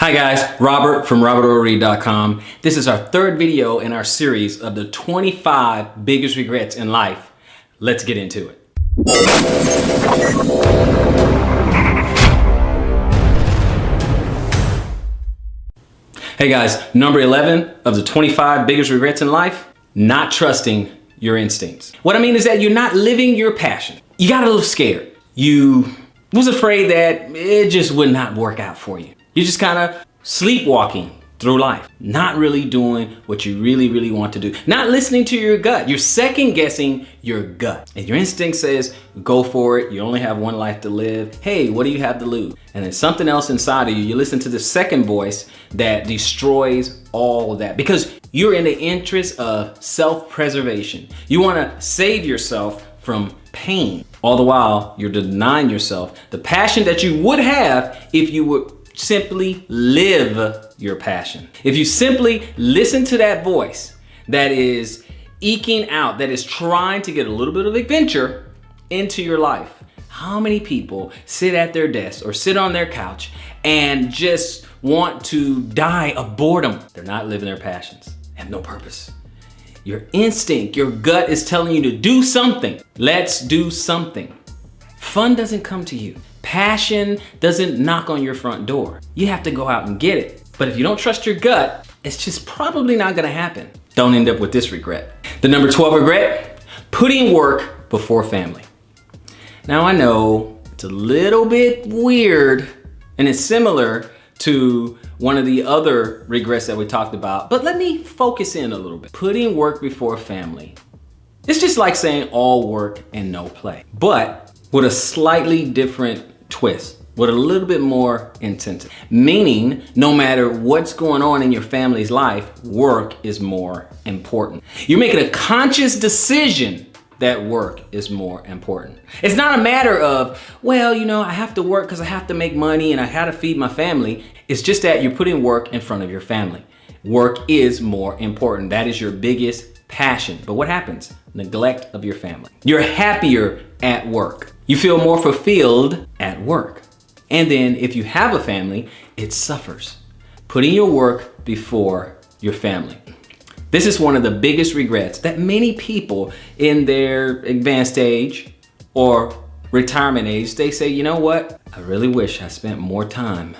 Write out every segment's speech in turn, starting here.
Hi guys, Robert from robertorreed.com. This is our third video in our series of the 25 biggest regrets in life. Let's get into it. Hey guys, number 11 of the 25 biggest regrets in life, not trusting your instincts. What I mean is that you're not living your passion. You got a little scared. You was afraid that it just would not work out for you. You're just kind of sleepwalking through life, not really doing what you really want to do, not listening to your gut. You're second guessing your gut. And your instinct says, go for it. You only have one life to live. Hey, what do you have to lose? And then something else inside of you, you listen to the second voice that destroys all of that because you're in the interest of self-preservation. You want to save yourself from pain. All the while, you're denying yourself the passion that you would have if you would simply live your passion. If you simply listen to that voice that is eking out, that is trying to get a little bit of adventure into your life. How many people sit at their desk or sit on their couch and just want to die of boredom? They're not living their passions. They have no purpose. Your instinct, your gut is telling you to do something. Let's do something. Fun doesn't come to you. Passion doesn't knock on your front door. You have to go out and get it. But if you don't trust your gut, it's just probably not gonna happen. Don't end up with this regret. The number 12 regret, putting work before family. Now I know it's a little bit weird and it's similar to one of the other regrets that we talked about, but let me focus in a little bit. Putting work before family. It's just like saying all work and no play, but with a slightly different twist, with a little bit more intensity. Meaning, no matter what's going on in your family's life, work is more important. You're making a conscious decision that work is more important. It's not a matter of, well, you know, I have to work because I have to make money and I have to feed my family. It's just that you're putting work in front of your family. Work is more important. That is your biggest passion. But what happens? Neglect of your family. You're happier at work. You feel more fulfilled at work. And then if you have a family, it suffers. Putting your work before your family. This is one of the biggest regrets that many people in their advanced age or retirement age, they say, you know what? I really wish I spent more time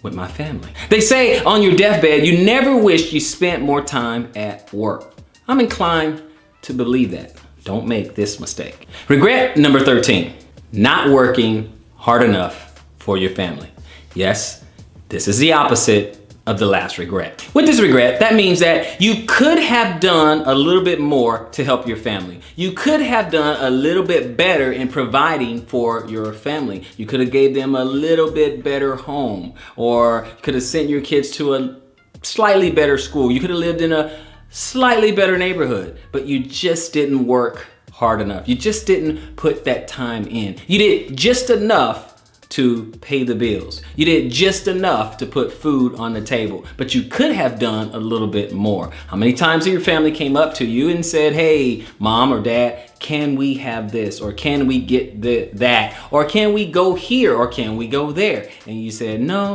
with my family. They say on your deathbed, you never wish you spent more time at work. I'm inclined to believe that. Don't make this mistake. Regret number 13, not working hard enough for your family. Yes, this is the opposite of the last regret. With this regret, that means that you could have done a little bit more to help your family. You could have done a little bit better in providing for your family. You could have gave them a little bit better home, or could have sent your kids to a slightly better school. You could have lived in a slightly better neighborhood, but you just didn't work hard enough. You just didn't put that time in. You did just enough to pay the bills. You did just enough to put food on the table, but you could have done a little bit more. How many times your family came up to you and said, hey, mom or dad, can we have this? Or can we get that? Or can we go here? Or can we go there? And you said, no,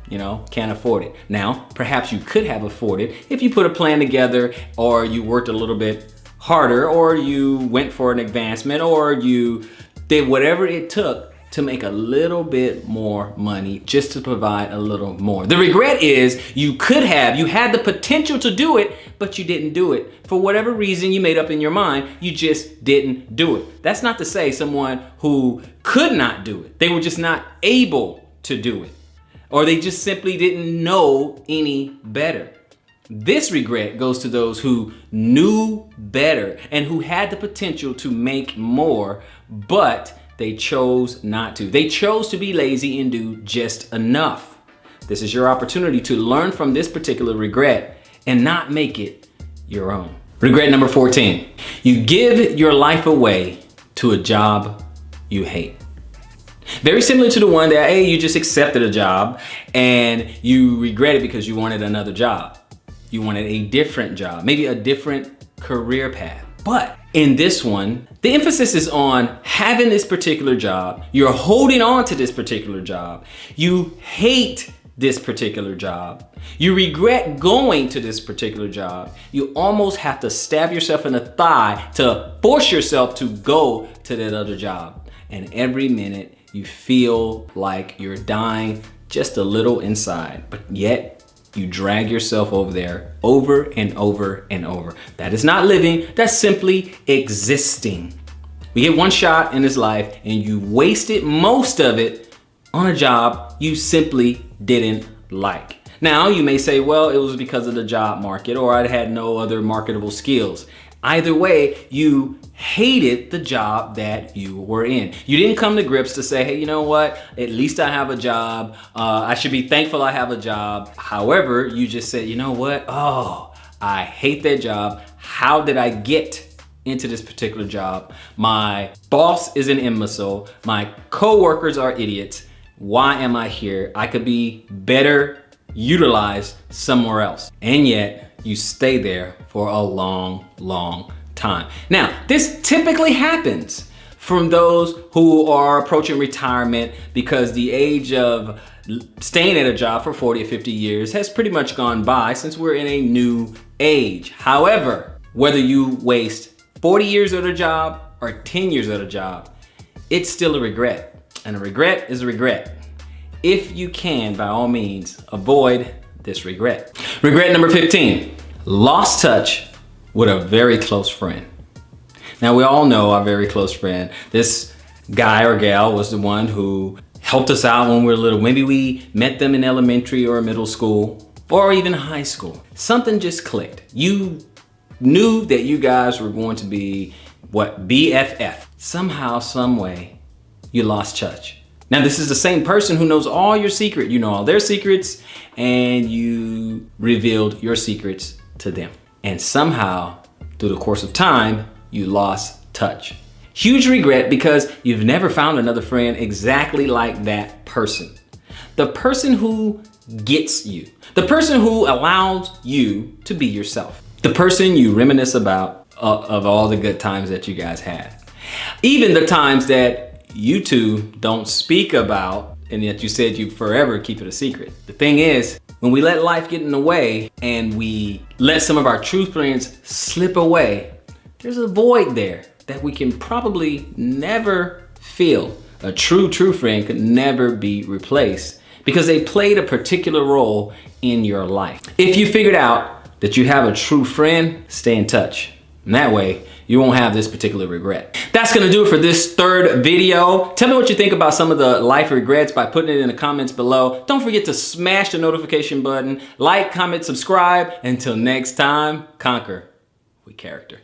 you know, can't afford it. Now, perhaps you could have afforded if you put a plan together, or you worked a little bit harder, or you went for an advancement, or you did whatever it took to make a little bit more money just to provide a little more. The regret is you had the potential to do it, but you didn't do it. For whatever reason you made up in your mind, you just didn't do it. That's not to say someone who could not do it. They were just not able to do it. Or they just simply didn't know any better. This regret goes to those who knew better and who had the potential to make more, but they chose not to. They chose to be lazy and do just enough. This is your opportunity to learn from this particular regret and not make it your own. Regret number 14, you give your life away to a job you hate. Very similar to the one that, hey, you just accepted a job and you regret it because you wanted another job. You wanted a different job, maybe a different career path. But in this one, the emphasis is on having this particular job. You're holding on to this particular job. You hate this particular job. You regret going to this particular job. You almost have to stab yourself in the thigh to force yourself to go to that other job. And every minute you feel like you're dying just a little inside, but yet you drag yourself over there over and over and over. That is not living, that's simply existing. We get one shot in this life and you wasted most of it on a job you simply didn't like. Now you may say, well, it was because of the job market or I had no other marketable skills. Either way, you hated the job that you were in. You didn't come to grips to say, hey, you know what? At least I have a job. I should be thankful I have a job. However, you just said, you know what? Oh, I hate that job. How did I get into this particular job? My boss is an imbecile. My coworkers are idiots. Why am I here? I could be better utilized somewhere else. And yet you stay there for a long, long time. Now, this typically happens from those who are approaching retirement because the age of staying at a job for 40 or 50 years has pretty much gone by since we're in a new age. However, whether you waste 40 years at a job or 10 years at a job, it's still a regret. And a regret is a regret. If you can, by all means, avoid this regret. Regret number 15, lost touch with a very close friend. Now we all know our very close friend. This guy or gal was the one who helped us out when we were little. Maybe we met them in elementary or middle school or even high school. Something just clicked. You knew that you guys were going to be BFF. Somehow, some way, you lost touch. Now this is the same person who knows all your secrets. You know all their secrets and you revealed your secrets to them. And somehow, through the course of time, you lost touch. Huge regret because you've never found another friend exactly like that person. The person who gets you. The person who allows you to be yourself. The person you reminisce about of all the good times that you guys had. Even the times that you two don't speak about and yet you said you'd forever keep it a secret. The thing is, when we let life get in the way and we let some of our true friends slip away, there's a void there that we can probably never fill. A true friend could never be replaced because they played a particular role in your life. If you figured out that you have a true friend, stay in touch. And that way, you won't have this particular regret. That's gonna do it for this third video. Tell me what you think about some of the life regrets by putting it in the comments below. Don't forget to smash the notification button, like, comment, subscribe. Until next time, conquer with character.